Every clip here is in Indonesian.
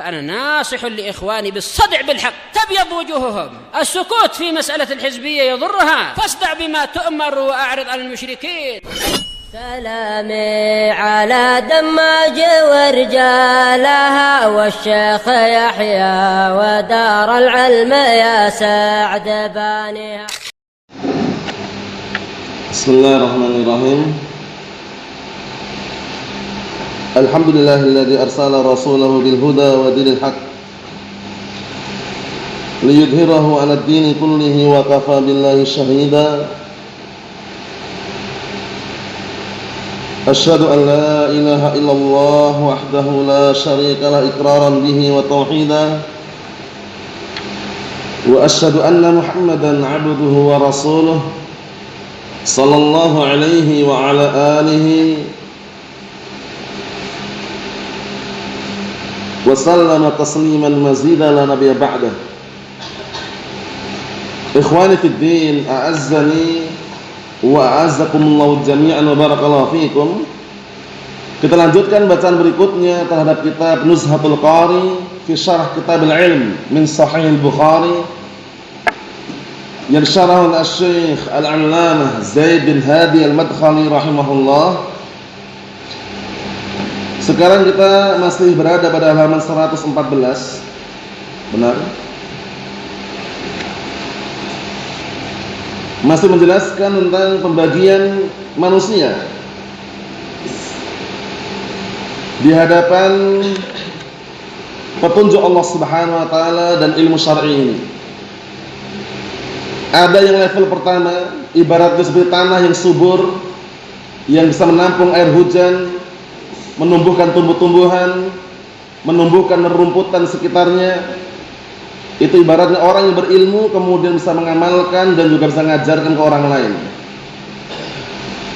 فأنا ناصح لإخواني بالصدع بالحق تبيض وجوههم. السكوت في مسألة الحزبية يضرها، فاصدع بما تؤمر وأعرض عن المشركين. سلامي على دماج ورجالها والشيخ يحيى ودار العلم يا سعد بانيها. بسم الله الرحمن الرحيم. الحمد لله الذي أرسل رسوله بالهدى ودين الحق ليظهره على الدين كله وكفى بالله شهيدا. أشهد أن لا إله إلا الله وحده لا شريك له إقرارا به وتوحيدا، وأشهد أن محمدا عبده ورسوله صلى الله عليه وعلى آله وسلم تسليما مزيدا لا نبي بعده. إخواني في الدين، أعزني wa'azzakumullahu jami'an wa barakallahu fikum. Kita lanjutkan bacaan berikutnya terhadap kitab Nuzhatul Qari fi syarah kitab al-ilm min Sahih al-Bukhari yang syarah al-Syekh al-Allamah Zaid bin Hadi al-Madkhali rahimahullah. Sekarang kita masih berada pada halaman 114. Benar? Masih menjelaskan tentang pembagian manusia di hadapan petunjuk Allah Subhanahu wa taala dan ilmu syar'i ini. Ada yang level pertama, ibaratnya seperti tanah yang subur yang bisa menampung air hujan, menumbuhkan tumbuh-tumbuhan, menumbuhkan rerumputan sekitarnya. Itu ibaratnya orang yang berilmu kemudian bisa mengamalkan dan juga bisa mengajarkan ke orang lain.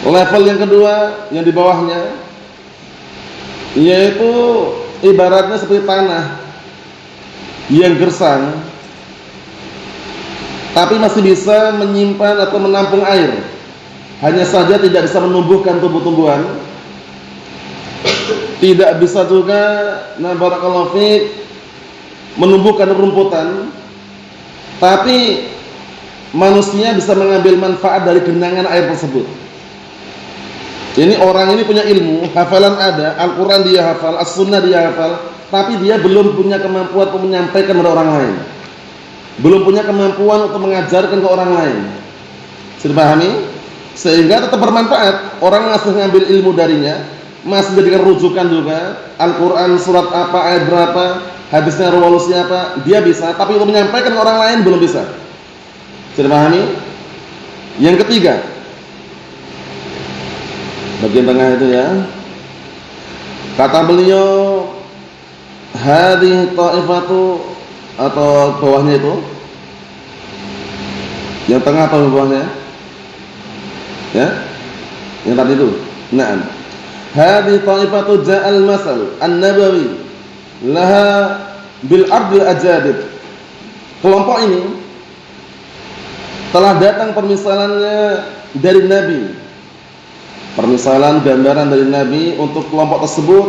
Level yang kedua, yang di bawahnya, yaitu ibaratnya seperti tanah yang gersang tapi masih bisa menyimpan atau menampung air, hanya saja tidak bisa menumbuhkan tumbuh-tumbuhan, tidak bisa juga barakallahu fiik menumbuhkan rumputan, tapi manusia bisa mengambil manfaat dari genangan air tersebut. Ini orang ini punya ilmu, hafalan ada, Al-Quran dia hafal, As-Sunnah dia hafal, tapi dia belum punya kemampuan untuk menyampaikan kepada orang lain, belum punya kemampuan untuk mengajarkan ke orang lain. Sudah pahami? Sehingga tetap bermanfaat. Orang masih mengambil ilmu darinya, masih jadikan rujukan juga, Al-Quran surat apa, ayat berapa, hadisnya revolusi apa, dia bisa, tapi untuk menyampaikan ke orang lain belum bisa. Sudah pahami? Yang ketiga, bagian tengah itu ya, kata beliau, hadhihi ta'ifatu, atau bawahnya itu, yang tengah atau bawahnya, ya, yang tadi itu. Naam, hadhihi ta'ifatu ja'al masal an-nabawi laha bil ardil ajadib. Kelompok ini telah datang permisalannya dari Nabi, permisalan gambaran dari Nabi untuk kelompok tersebut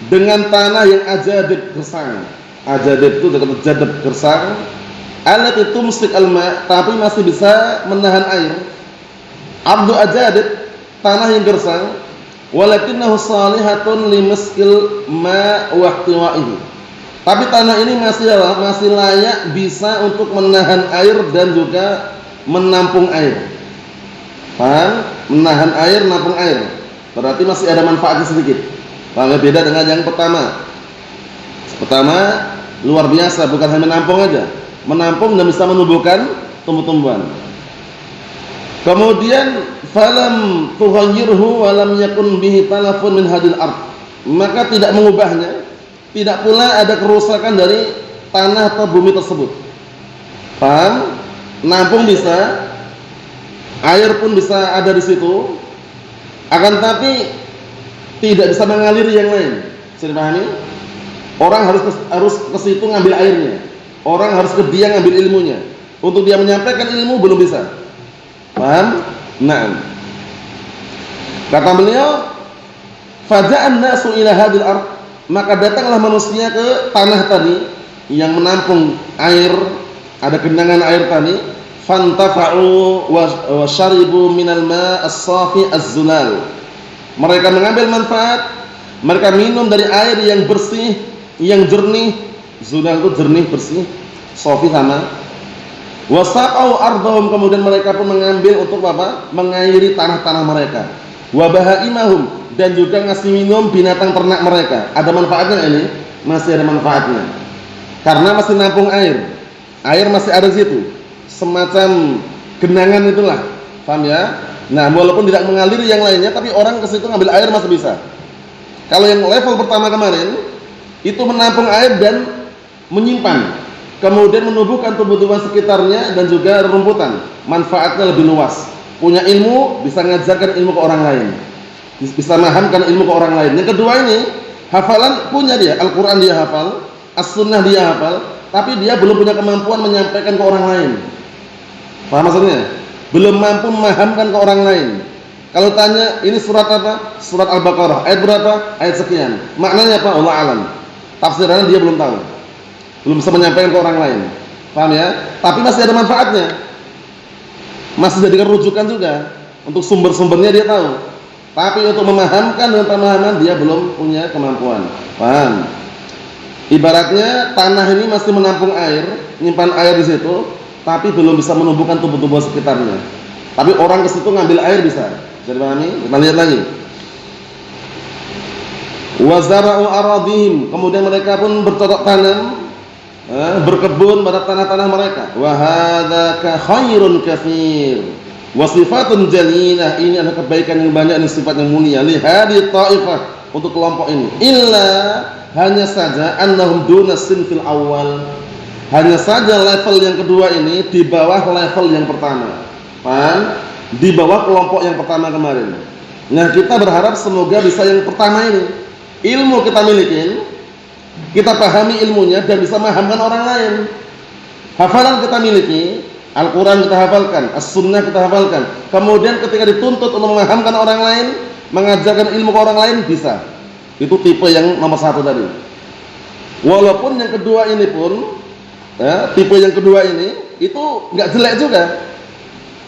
dengan tanah yang ajadib, gersang. Ajadib itu dekat jadab, gersang. Allati tumsik alma, tapi masih bisa menahan air. Ardu ajadib, tanah yang gersang. Walakinnahu salihatun limaskil ma wa ihtiwa'ihi. Tapi tanah ini masih layak bisa untuk menahan air dan juga menampung air. Paham? Menahan air, menampung air. Berarti masih ada manfaatnya sedikit. Paham? Beda dengan yang pertama. Pertama luar biasa, bukan hanya menampung aja, menampung dan bisa menumbuhkan tumbuh-tumbuhan. Kemudian falam tughayyirhu wa lam yakun bihi talafun min hadil ard, maka tidak mengubahnya, tidak pula ada kerusakan dari tanah atau bumi tersebut. Paham? Nampung bisa, air pun bisa ada di situ, akan tapi tidak bisa mengalir yang lain. Bisa dipahami? Orang harus ke situ ngambil airnya, orang harus ke dia ngambil ilmunya. Untuk dia menyampaikan ilmu belum bisa. Paham? Naam. Kata beliau, faja'an nasu ila hadil ard, maka datanglah manusia ke tanah tadi yang menampung air, ada genangan air tadi, fantafa'u wa syaribu minal ma' as-safi az-zulal. Mereka mengambil manfaat, mereka minum dari air yang bersih, yang jernih. Zulal itu jernih, bersih, safi sama. Wasaqau ardhum, kemudian mereka pun mengambil untuk apa? Mengairi tanah-tanah mereka. Wa bahaimahum, dan juga ngasih minum binatang ternak mereka. Ada manfaatnya ini? Masih ada manfaatnya. Karena masih nampung air. Air masih ada di situ. Semacam genangan itulah. Paham ya? Nah, walaupun tidak mengalir yang lainnya, tapi orang ke situ ngambil air masih bisa. Kalau yang level pertama kemarin itu menampung air dan menyimpan, kemudian menumbuhkan tumbuh-tumbuhan sekitarnya dan juga rumputan. Manfaatnya lebih luas. Punya ilmu, bisa mengajarkan ilmu ke orang lain, bisa memahamkan ilmu ke orang lain. Yang kedua ini, hafalan punya dia, Al-Quran dia hafal, As-Sunnah dia hafal, tapi dia belum punya kemampuan menyampaikan ke orang lain. Paham maksudnya? Belum mampu memahamkan ke orang lain. Kalau tanya, ini surat apa? Surat Al-Baqarah, ayat berapa? Ayat sekian. Maknanya apa? Allah alam. Tafsirannya dia belum tahu, belum bisa menyampaikan ke orang lain. Paham ya? Tapi masih ada manfaatnya, masih jadikan rujukan juga. Untuk sumber-sumbernya dia tahu, tapi untuk memahamkan dengan pemahaman dia belum punya kemampuan. Paham? Ibaratnya tanah ini masih menampung air, nyimpan air di situ, tapi belum bisa menumbuhkan tumbuh-tumbuhan sekitarnya. Tapi orang ke situ ngambil air bisa. Bisa dipahami? Kita lihat lagi. Wa zara'u aradhim, kemudian mereka pun bercocok tanam, berkebun pada tanah-tanah mereka. Wa hadzaka khairun katsir wa sifatun jalilah, ini adalah kebaikan yang banyak dan sifat yang mulia. Li hadhihi ta'ifah, untuk kelompok ini. Illa, hanya saja annahum duna sinfil awal, hanya saja level yang kedua ini di bawah level yang pertama. Paham? Di bawah kelompok yang pertama kemarin. Nah, kita berharap semoga bisa yang pertama ini. Ilmu kita milikin, kita pahami ilmunya dan bisa memahamkan orang lain. Hafalan kita miliki, Al-Quran kita hafalkan, As-Sunnah kita hafalkan. Kemudian ketika dituntut untuk memahamkan orang lain, mengajarkan ilmu ke orang lain, bisa. Itu tipe yang nomor satu tadi. Walaupun yang kedua ini pun, tipe yang kedua ini itu nggak jelek juga.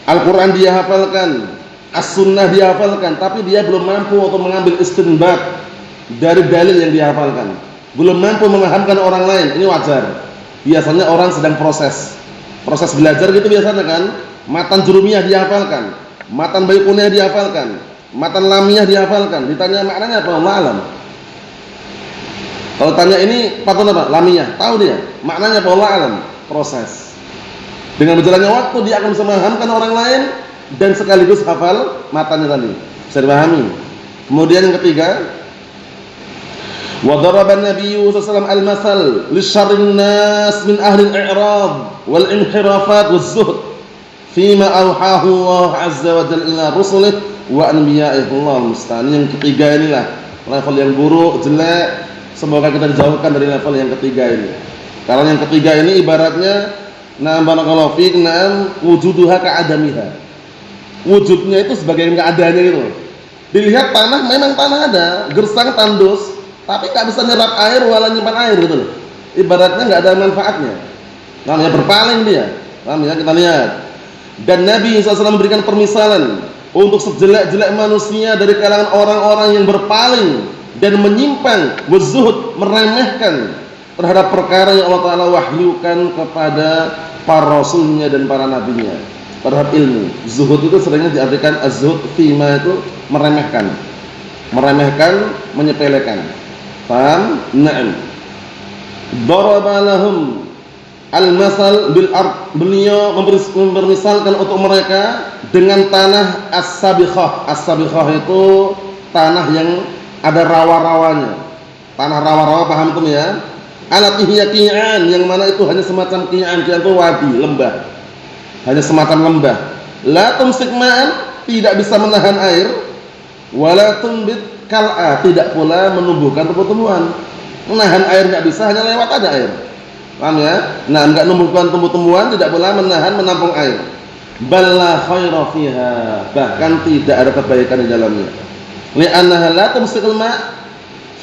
Al-Quran dia hafalkan, As-Sunnah dia hafalkan, tapi dia belum mampu untuk mengambil istinbat dari dalil yang dia hafalkan, belum mampu memahamkan orang lain. Ini wajar. Biasanya orang sedang proses belajar gitu biasanya kan. Matan jurumiyah dia hafalkan, matan baiquniyah dia hafalkan, matan lamiyah dia hafalkan. Ditanya maknanya apa? Allah alam. Kalau tanya ini patun apa? Lamiyah, tahu dia maknanya apa? Allah alam. Proses. Dengan berjalannya waktu dia akan bisa memahamkan orang lain dan sekaligus hafal matanya tadi. Bisa dipahami. Kemudian yang ketiga, wa daraba an-nabiy sallallahu alaihi wasallam al-masal li syarrin nas min ahli al-i'rad wal inhirafat waz-zuhd fima awhahu Allah azza wa jalla ila rusulihi wa anbiya'ihi. Allahu musta'an. Yang ketiga inilah level yang buruk, jelek. Semoga kita dijauhkan dari level yang ketiga ini. Karena yang ketiga ini ibaratnya barakallahu fiik, wujuduha ka'adamiha. Wujudnya itu sebagai keadaannya gitu. Dilihat tanah, memang tanah ada, gersang tandus, tapi enggak bisa nyerap air wala nyimpan air gitu loh. Ibaratnya enggak ada manfaatnya. Namanya berpaling dia. Paham ya? Kita lihat. Dan Nabi SAW memberikan permisalan untuk sejelek-jelek manusia dari kalangan orang-orang yang berpaling dan menyimpang, wazuhud, meremehkan terhadap perkara yang Allah Ta'ala wahyukan kepada para rasulnya dan para nabinya terhadap ilmu. Zuhud itu seringnya diartikan az-zuhud fima, itu meremehkan, menyepelekan. Paham? Na'am. Daraba lahum al-masal bil ard, beliau mempermisalkan untuk mereka dengan tanah as-sabikhah. As-sabikhah itu tanah yang ada rawa-rawanya. Tanah rawa-rawa, paham itu ya? Alatihya qi'an, yang mana itu hanya semacam qi'an itu wadi, lembah. Hanya semacam lembah. La tumsik ma'an, tidak bisa menahan air. Wala tumbit kal'a, tidak pula menumbuhkan tumbuh-tumbuhan. Menahan air enggak bisa, hanya lewat aja air. Paham ya? Nah, enggak menumbuhkan tumbuh-tumbuhan, tidak pula menampung air. Balla khaira fiha, bahkan tidak ada kebaikan di dalamnya. Li'annaha la tumsikul ma',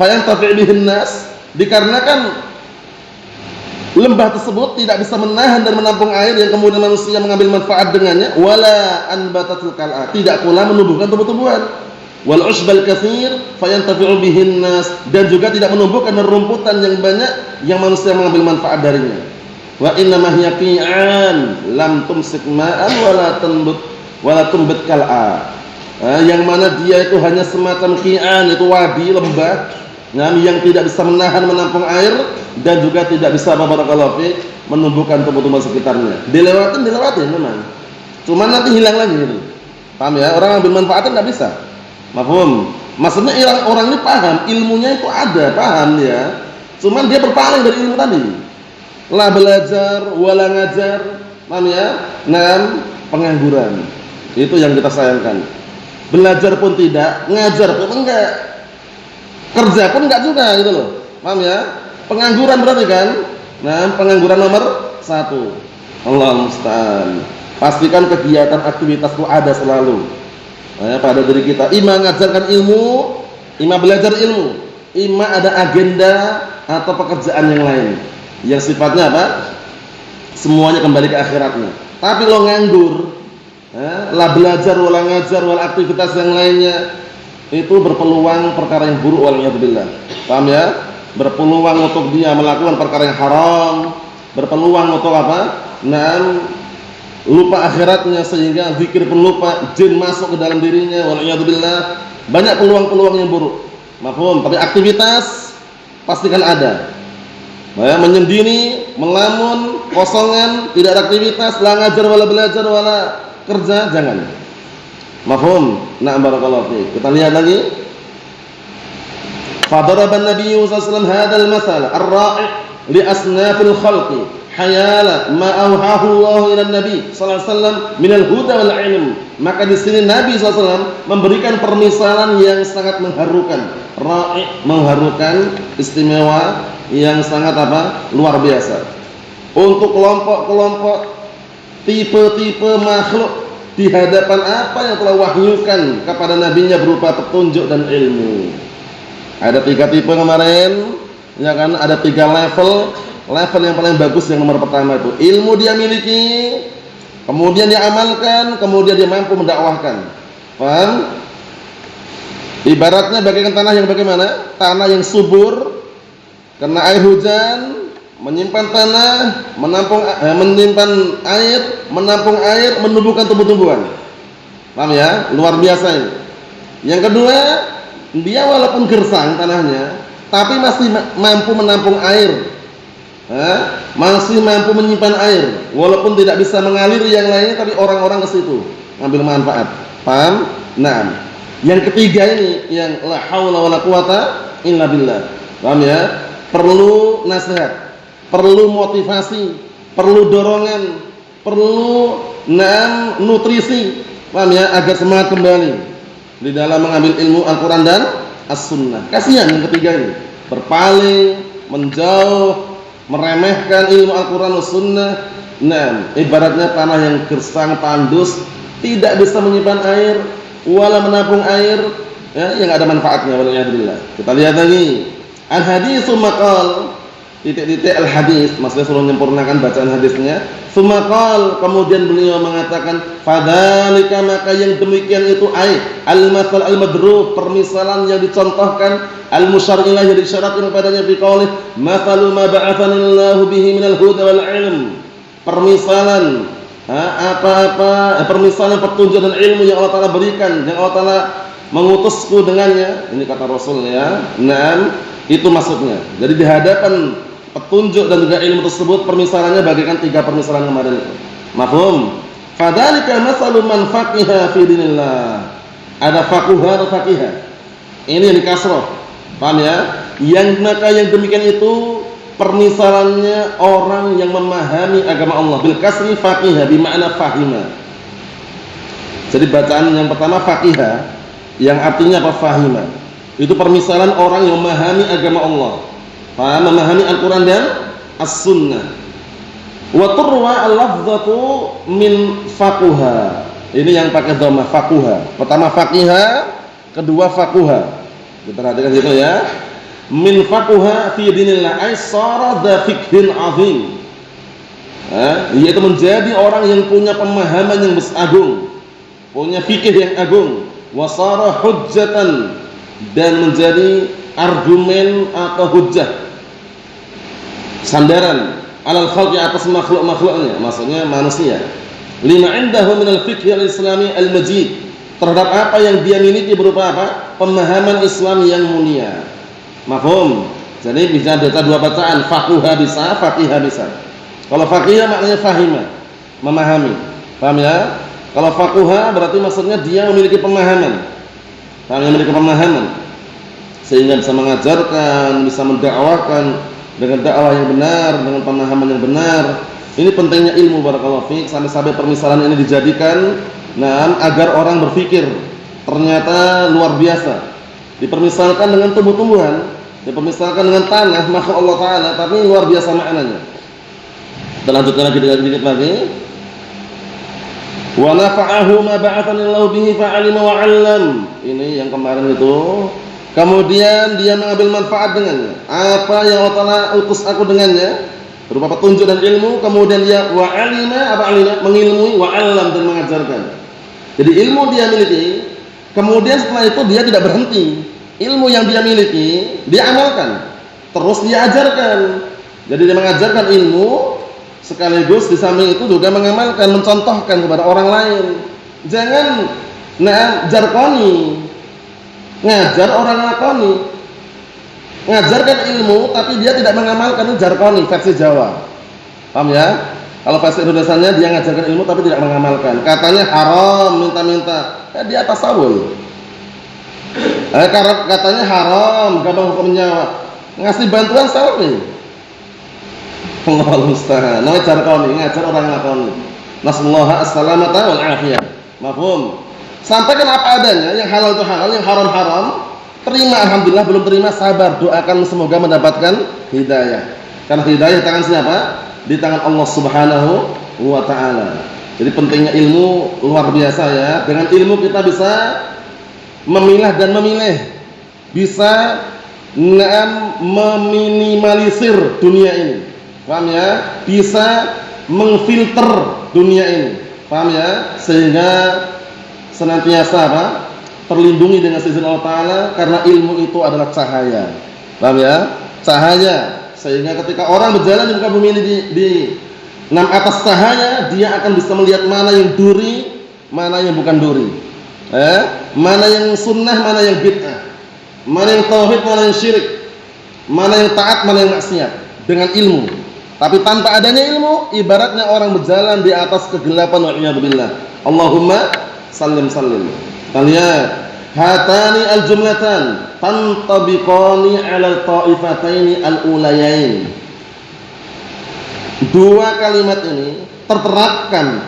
fayantafi' bihin nas, dikarenakan lembah tersebut tidak bisa menahan dan menampung air yang kemudian manusia mengambil manfaat dengannya, wala anbatatul kal'a, tidak pula menumbuhkan tumbuh-tumbuhan, wal ushbal katsir fayantafi'u bihin nas, dan juga tidak menumbuhkan rumputan yang banyak yang manusia mengambil manfaat darinya. Wa inna ma hiya qi'an lam tumsik ma'an wala tumbit kal'a. Yang mana dia itu hanya semacam qi'an, itu wadi, lembah yang tidak bisa menahan menampung air dan juga tidak bisa barakallahu fi menumbuhkan tumbuh-tumbuhan sekitarnya. Dilewatin memang. Cuma nanti hilang lagi gitu. Paham ya? Orang ambil manfaatnya enggak bisa. Mafhum? Maksudnya orang ini paham, ilmunya itu ada, paham dia. Cuman dia berpaling dari ilmu tadi. La belajar wala ngajar. Paham ya? Pengangguran. Itu yang kita sayangkan. Belajar pun tidak, ngajar pun enggak. Kerja pun enggak juga gitu loh. Paham ya? Pengangguran berarti kan? Pengangguran nomor 1. Allah musta'an. Pastikan kegiatan aktivitas itu ada selalu pada diri kita. Ima mengajarkan ilmu, ima belajar ilmu, ima ada agenda atau pekerjaan yang lain yang sifatnya apa? Semuanya kembali ke akhiratnya. Tapi lo nganggur, lah belajar, wala ngajar, wala aktivitas yang lainnya, itu berpeluang perkara yang buruk, waliyadzubillah. Paham ya? Berpeluang untuk dia melakukan perkara yang haram, berpeluang untuk apa? Lupa akhiratnya sehingga zikir pun lupa, jin masuk ke dalam dirinya, waliyadzubillah. Banyak peluang-peluang yang buruk. Mafhum? Tapi aktivitas pastikan ada. Menyendiri, melamun, kosongan, tidak ada aktivitas, la ngajar wala belajar wala kerja, jangan. Mafhum? Barakallahu fiik. Kita lihat lagi. Fadaraba an-nabiy sallallahu alaihi wasallam hadzal masal ar-ra'i' li asnafil khalqi hayala ma awhahu Allah ila an-nabi sallallahu alaihi wasallam min al-huda wal 'ilm. Maka di sini Nabi sallallahu alaihi wasallam memberikan permisalan yang sangat mengharukan. Ra'i' mengharukan, istimewa, yang sangat luar biasa. Untuk kelompok-kelompok, tipe-tipe makhluk di hadapan apa yang telah wahyukan kepada nabinya berupa petunjuk dan ilmu. Ada 3 tipe kemarin, ya kan? Ada 3 level. Level yang paling bagus yang nomor pertama itu ilmu dia miliki, kemudian dia amalkan, kemudian dia mampu mendakwahkan. Paham? Ibaratnya bagaikan tanah yang bagaimana? Tanah yang subur karena air hujan, menyimpan tanah, menyimpan air, menampung air, menumbuhkan tumbuh-tumbuhan. Paham ya? Luar biasa ini. Yang kedua, dia walaupun gersang tanahnya, tapi masih mampu menampung air. Masih mampu menyimpan air, walaupun tidak bisa mengalir yang lainnya, tapi orang-orang ke situ ambil manfaat. Paham? Yang ketiga ini yang la haula wala quwata illa billah. Paham ya? Perlu nasihat, perlu motivasi, perlu dorongan, perlu nutrisi, paham ya, agar semangat kembali di dalam mengambil ilmu Al-Qur'an dan As-Sunnah. Kasihan yang ketiga ini, berpaling, menjauh, meremehkan ilmu Al-Qur'an dan Sunnah. Ibaratnya tanah yang gersang, tandus, tidak bisa menyimpan air, wala menampung air, ya, yang ada manfaatnya. Waliyadzubillah. Kita lihat lagi. Al-haditsu maqal, titik-titik al-hadis, maksudnya suruh menyempurnakan bacaan hadisnya. Sumaqal, kemudian beliau mengatakan, fadzalika, maka yang demikian itu al-matsal al-madrub, permisalan yang dicontohkan, al-musyar ilaih, yang disyaratkan padanya fi qaulih, matsalu ma ba'atsanillahu bihi minal huda wal 'ilm. Permisalan permisalan petunjuk dan ilmu yang Allah Taala berikan, yang Allah Taala mengutusku dengannya. Ini kata Rasul ya. Itu maksudnya. Jadi di hadapan petunjuk dan juga ilmu tersebut, permisalannya bagaikan 3 permisalan kemarin itu. Mafhum? Fadzalika matsalu man faqiha fi dinillah. Ada faquha atau faqiha. Ini yang dikasroh. Paham ya? Yang maka yang demikian itu permisalannya orang yang memahami agama Allah. Bil kasri faqiha bi makna fahima. Jadi bacaan yang pertama faqiha, yang artinya apa? Fahima. Itu permisalan orang yang memahami agama Allah, paham, memahami Al-Quran dan As-Sunnah. Wa turwa al-lafzatu min faquha. Ini yang pakai dhammah, faquha. Pertama faqiha, kedua faquha. Kita perhatikan itu ya. min faquha fi dinillah ay sara dha fiqhin azim. Yaitu menjadi orang yang punya pemahaman yang agung, punya fikih yang agung, wasara hujjatan, dan menjadi argumen atau hujjah, sandaran alal khalqi atas makhluk-makhluknya, maksudnya manusia. Lima indahu minal fiqh al-islami al-majid, terhadap apa yang dia miliki berupa apa? Pemahaman Islam yang mulia. Mafhum? Jadi bisa ada dua bacaan, faquha bisa, faqihah bisa. Kalau faqihah maknanya fahima, memahami. Paham ya? Kalau faquha berarti maksudnya dia memiliki pemahaman. Paham, memiliki pemahaman sehingga bisa mengajarkan, bisa mendakwahkan dengan dakwah yang benar, dengan pemahaman yang benar. Ini pentingnya ilmu, barakallahu fiik, sampai permisalan ini dijadikan agar orang berpikir ternyata luar biasa. Dipermisalkan dengan tumbuh-tumbuhan, dipermisalkan dengan tanah, makhluk Allah Ta'ala, tapi luar biasa maknanya. Kita lanjutkan lagi dikit lagi. Wa nafa'ahu ma ba'athani Allah bihi fa'alima wa 'allam. Ini yang kemarin itu. Kemudian dia mengambil manfaat dengannya. Apa yang Allah Ta'ala utus aku dengannya berupa petunjuk dan ilmu. Kemudian dia wa 'alima, apa 'alima? Mengilmui, wa 'allam, dan mengajarkan. Jadi ilmu dia miliki. Kemudian setelah itu dia tidak berhenti. Ilmu yang dia miliki dia amalkan, terus dia ajarkan. Jadi dia mengajarkan ilmu sekaligus di samping itu juga mengamalkan, mencontohkan kepada orang lain. Jangan jarkoni, ngajar orang lakoni. Ngajarkan ilmu tapi dia tidak mengamalkan, itu jarkoni versi Jawa. Paham ya? Kalau versi Indonesianya dia ngajarkan ilmu tapi tidak mengamalkan. Katanya haram, minta-minta. Di atas sawul. Katanya haram, gampang hukum nyawa. Ngasih bantuan salmi. Allahu musta'an. Namanya jarkoni, ngajar orang lakoni. Nasallahu as-salamata wal afiyah. Mafhum? Sampaikan apa adanya, yang halal itu halal, yang haram haram. Terima, alhamdulillah. Belum terima, sabar, doakan semoga mendapatkan hidayah. Karena hidayah di tangan siapa? Di tangan Allah Subhanahu wa Ta'ala. Jadi pentingnya ilmu luar biasa ya. Dengan ilmu kita bisa memilah dan memilih, bisa meminimalisir dunia ini. Paham ya? Bisa mengfilter dunia ini. Paham ya? Sehingga senantiasa apa? Terlindungi dengan izin Allah Ta'ala, karena ilmu itu adalah cahaya. Paham ya? Cahaya. Sehingga ketika orang berjalan di muka bumi ini di atas cahaya, dia akan bisa melihat mana yang duri, mana yang bukan duri. Mana yang sunnah, mana yang bid'ah. Mana yang tauhid, mana yang syirik. Mana yang taat, mana yang maksiat. Dengan ilmu. Tapi tanpa adanya ilmu, ibaratnya orang berjalan di atas kegelapan, wa'iyadzubillah. Allahumma sallim. Kalian hatani al-jumlatan tantabiqani 'ala al-ta'ifataini al-ulayain. Dua kalimat ini terterapkan,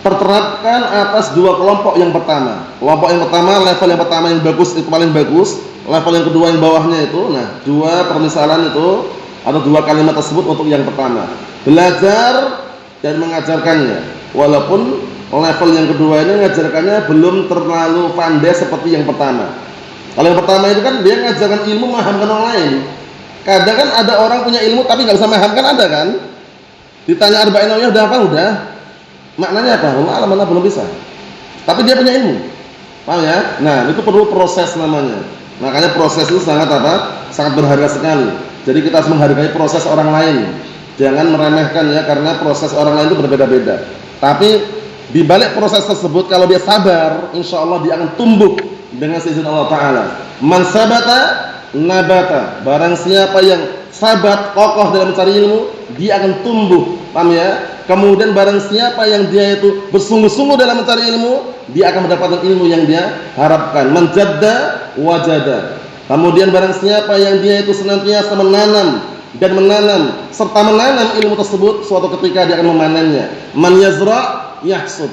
terterapkan atas dua kelompok yang pertama. Kelompok yang pertama, level yang pertama yang bagus itu paling bagus. Level yang kedua yang bawahnya itu, dua permisalan itu atau dua kalimat tersebut untuk yang pertama. Belajar dan mengajarkannya. Walaupun level yang kedua ini mengajarkannya belum terlalu pandai seperti yang pertama. Kalau yang pertama itu kan dia mengajarkan ilmu, memahamkan orang lain. Kadang kan ada orang punya ilmu tapi nggak bisa memahamkan, ada kan? Ditanya arba'in nawawiyah udah apa? Udah. Maknanya apa? Mana belum bisa. Tapi dia punya ilmu. Paham ya? Nah, itu perlu proses namanya. Makanya proses itu sangat sangat berharga sekali. Jadi kita harus menghargai proses orang lain. Jangan meremehkan ya, karena proses orang lain itu berbeda-beda. Tapi di balik proses tersebut, kalau dia sabar, insya Allah dia akan tumbuh dengan izin Allah Ta'ala. Man sabata nabata. Barang siapa yang sabat, kokoh dalam mencari ilmu, dia akan tumbuh. Paham ya? Kemudian barang siapa yang dia itu bersungguh-sungguh dalam mencari ilmu, dia akan mendapatkan ilmu yang dia harapkan. Man jadda wajada. Kemudian barang siapa yang dia itu senantiasa menanam dan menanam serta menanam ilmu tersebut, suatu ketika dia akan memanennya. Man yazra' yahsud.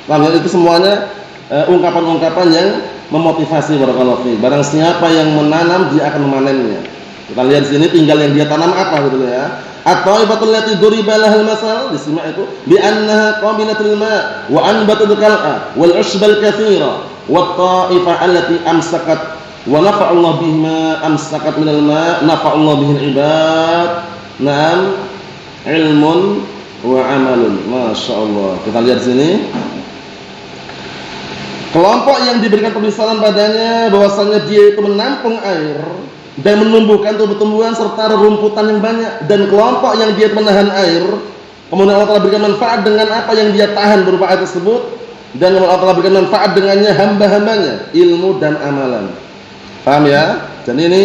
Paham ya? Itu semuanya ungkapan-ungkapan yang memotivasi, barakallahu fiik. Barang siapa yang menanam, dia akan memanennya. Kita lihat di sini tinggal yang dia tanam apa gitu ya. At-taifatul lati duriba lahal masal, disimak itu bi annaha qabilatul ma' wa anbatul qal'a wal 'ushbal katsira wat ta'ifah allati amsakat wa nafa'allahu bihima amsakat minal ma' nafa'allahu bihil ibad. Naam, ilmun wa amalun. Masyaallah. Kita lihat sini. Kelompok yang diberikan permisalan padanya bahwasanya dia itu menampung air dan menumbuhkan tumbuh-tumbuhan serta rerumputan yang banyak, dan kelompok yang dia menahan air, kemudian Allah Ta'ala berikan manfaat dengan apa yang dia tahan berupa air tersebut, dan Allah Ta'ala berikan manfaat dengannya hamba-hambanya, ilmu dan amalan. Paham ya? Jadi ini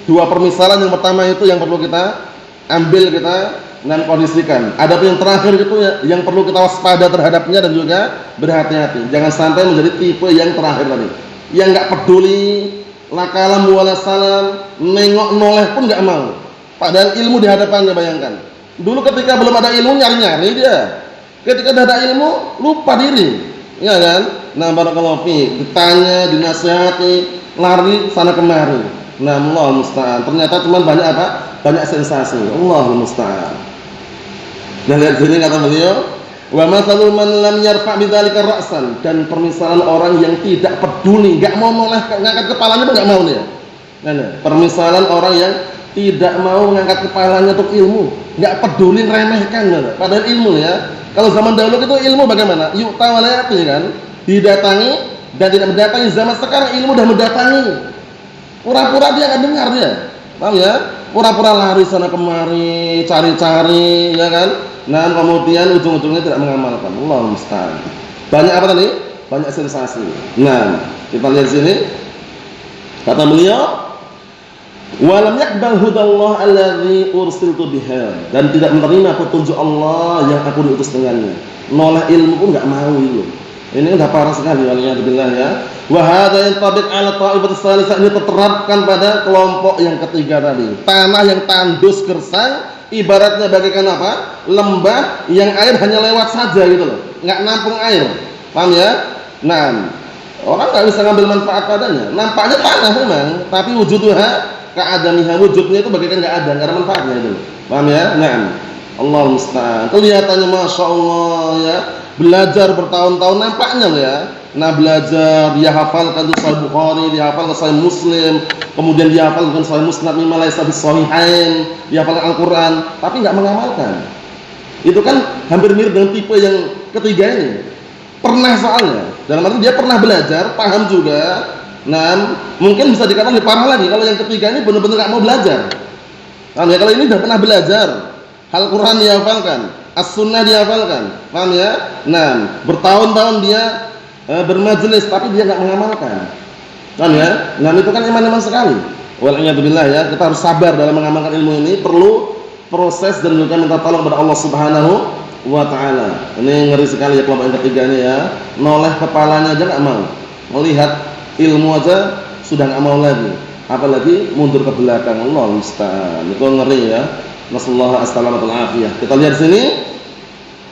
dua permisalan. Yang pertama itu yang perlu kita ambil, kita dan kondisikan. Adapun yang terakhir itu yang perlu kita waspada terhadapnya dan juga berhati-hati. Jangan sampai menjadi tipe yang terakhir tadi, yang enggak peduli, la kalam wala salam, nengok noleh pun enggak mau. Padahal ilmu di hadapannya, bayangkan. Dulu ketika belum ada ilmu nyari-nyari dia. Ketika sudah ada ilmu lupa diri. Ya kan? Nah, barakallahu fi, ditanya, dinasihati, lari sana kemari. Nah, Allah musta'an. Ternyata cuma banyak apa? Banyak sensasi. Allahul musta'an. Nah, lihat sini kata beliau, wa mathalul man lam yarfa' bidzalika ra'san, dan permisalan orang yang tidak peduli, enggak mau noleh, ngangkat kepalanya pun enggak mau dia. Nah, permisalan orang yang tidak mau mengangkat kepalanya untuk ilmu, enggak peduli, remehkan, padahal ilmu ya. Kalau zaman dahulu itu ilmu bagaimana? Yu'ta wa la ya'ti kan? Didatangi dan tidak mendatangi. Zaman sekarang ilmu sudah mendatangi. Pura-pura dia enggak dengar dia. Paham ya? Pura-pura lari sana kemari, cari-cari, ya kan? Nah, kemudian ujung-ujungnya tidak mengamalkan. Allahu musta'an. Banyak apa tadi? Banyak sensasi. Nah, kita lihat sini. Kata beliau, walam yaqbal hudallah alladzi ursiltu biha, dan tidak menerima petunjuk Allah yang aku diutus dengannya. Noleh ilmu pun enggak mau itu. Ini udah parah sekali, waliyadzubillah ya. Wa hadza yantabiq ala ta'ifatis salisah, ini terterapkan pada kelompok yang ketiga tadi. Tanah yang tandus gersang ibaratnya bagaikan apa? Lembah yang air hanya lewat saja gitu loh. Enggak nampung air. Paham ya? Nah, orang enggak bisa ngambil manfaat padanya. Nampaknya tanah memang, tapi wujudnya keadamiha, wujudnya itu bagaikan enggak ada manfaatnya itu. Paham ya? Nah, Allah musta'an. Kelihatannya Masya Allah ya, belajar bertahun-tahun nampaknya loh ya. Nah, belajar, dia hafalkan Sahih Bukhari, dia hafalkan Sahih Muslim, kemudian dia hafalkan Sahih Musnad mimma laysa bis-sahihain, dia hafalkan Al-Qur'an, tapi enggak mengamalkan. Itu kan hampir mirip dengan tipe yang ketiga ini. Pernah soalnya, dalam arti dia pernah belajar, paham juga. Nah, mungkin bisa dikatakan lebih parah lagi kalau yang ketiga ini benar-benar enggak mau belajar. Paham ya? Kalau ini sudah pernah belajar, Al-Qur'an dia hafalkan, As-Sunnah dia hafalkan. Paham ya? Nah, bertahun-tahun dia bermajelis tapi dia enggak mengamalkan. Paham ya? Nah, itu kan iman-iman sekali. Wal'iyadzubillah ya, kita harus sabar dalam mengamalkan ilmu ini, perlu proses dan juga minta tolong kepada Allah Subhanahu wa taala. Ini ngeri sekali ya kelompok yang ketiga ini ya. Noleh kepalanya aja enggak mau. Melihat ilmu aja sudah enggak mau lagi. Apalagi mundur ke belakang. Allah musta'an. Itu ngeri ya. Nasallahu as-salamatu wal afiyah. Kita lihat sini.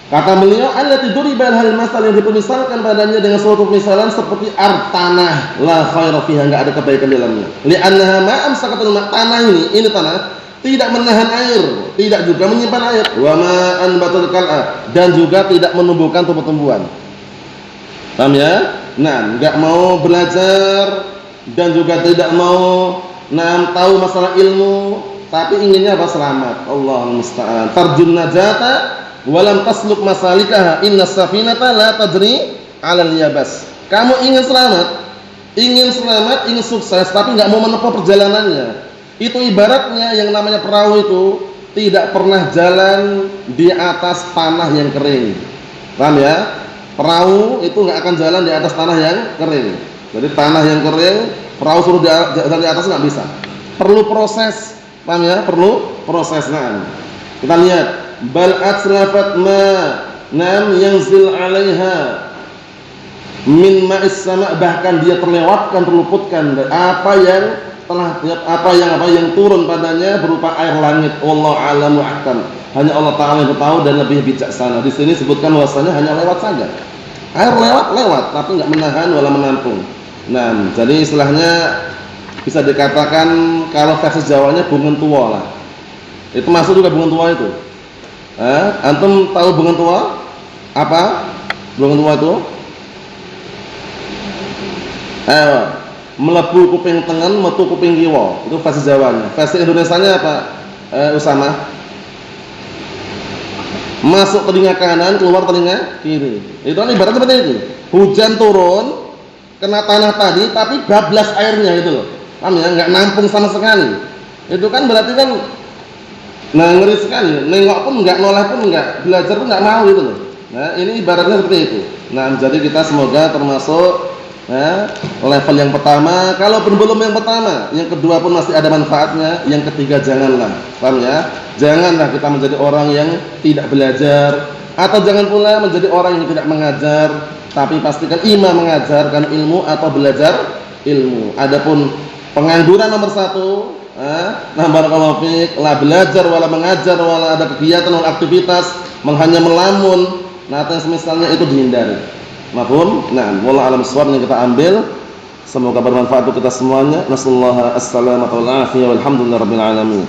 Kata beliau, allati duriba hal masal, yang dipermisalkan padanya dengan suatu misalan seperti tanah, la khaira fiha, enggak ada kebaikan di dalamnya. Li'annaha ma amsakatul ma', tanah ini tanah tidak menahan air, tidak juga menyimpan air. Wa ma anbatul kal'a, dan juga tidak menumbuhkan tumbuh-tumbuhan. Paham ya? Nah, enggak mau belajar dan juga tidak mau tahu masalah ilmu, tapi inginnya apa? Selamat. Allahul musta'an. Tarjun najata walam tasluk masalikaha, inna safinata la tajri 'alal yabas. Kamu ingin selamat, ingin sukses, tapi enggak mau menempuh perjalanannya. Itu ibaratnya yang namanya perahu itu tidak pernah jalan di atas tanah yang kering. Paham ya? Perahu itu enggak akan jalan di atas tanah yang kering. Jadi tanah yang kering, perahu suruh jalan di atas enggak bisa. Perlu proses. Paham ya? Perlu proses. Nah, kita lihat, bal atrafat ma nam yanzil 'alaiha min ma'is sama', bahkan dia terlewatkan, terluputkan apa yang turun padanya berupa air langit. Wallahu a'lamu ahkam. Hanya Allah Ta'ala yang tahu dan lebih bijaksana. Di sini sebutkan bahwasanya hanya lewat saja. Air lewat tapi enggak menahan wala menampung. Nah, jadi istilahnya bisa dikatakan kalau versi Jawanya bunga tua lah. Itu masuk juga bunga tua itu. Antum tahu bunga tua? Apa bunga tua itu? mlebu kuping tengen, metu kuping kiwa. Itu versi Jawanya. Versi Indonesianya apa? Usama. Masuk telinga kanan, keluar telinga kiri. Itu kan ibaratnya seperti itu. Hujan turun, kena tanah tadi, tapi bablas airnya gitu loh. Paham ya? Enggak nampung sama sekali. Itu kan berarti kan ngeri sekali. Nengok pun enggak, noleh pun enggak, belajar pun enggak mau gitu loh. Nah, ini ibaratnya seperti itu. Nah, jadi kita semoga termasuk level yang pertama. Kalau belum yang pertama, yang kedua pun masih ada manfaatnya, yang ketiga janganlah. Paham ya? Janganlah kita menjadi orang yang tidak belajar, atau jangan pula menjadi orang yang tidak mengajar, tapi pastikan imam mengajarkan ilmu atau belajar ilmu. Adapun pengangguran nomor 1, barakallahu fiik, la belajar wala mengajar wala ada kegiatan wala aktivitas, hanya melamun. Nah, yang semisalnya itu dihindari. Mafhum? Nah, wallahu a'lam bishawab yang kita ambil. Semoga bermanfaat untuk kita semuanya. Nasallahu as-salamata wal afiyah walhamdulillahirabbil alamin.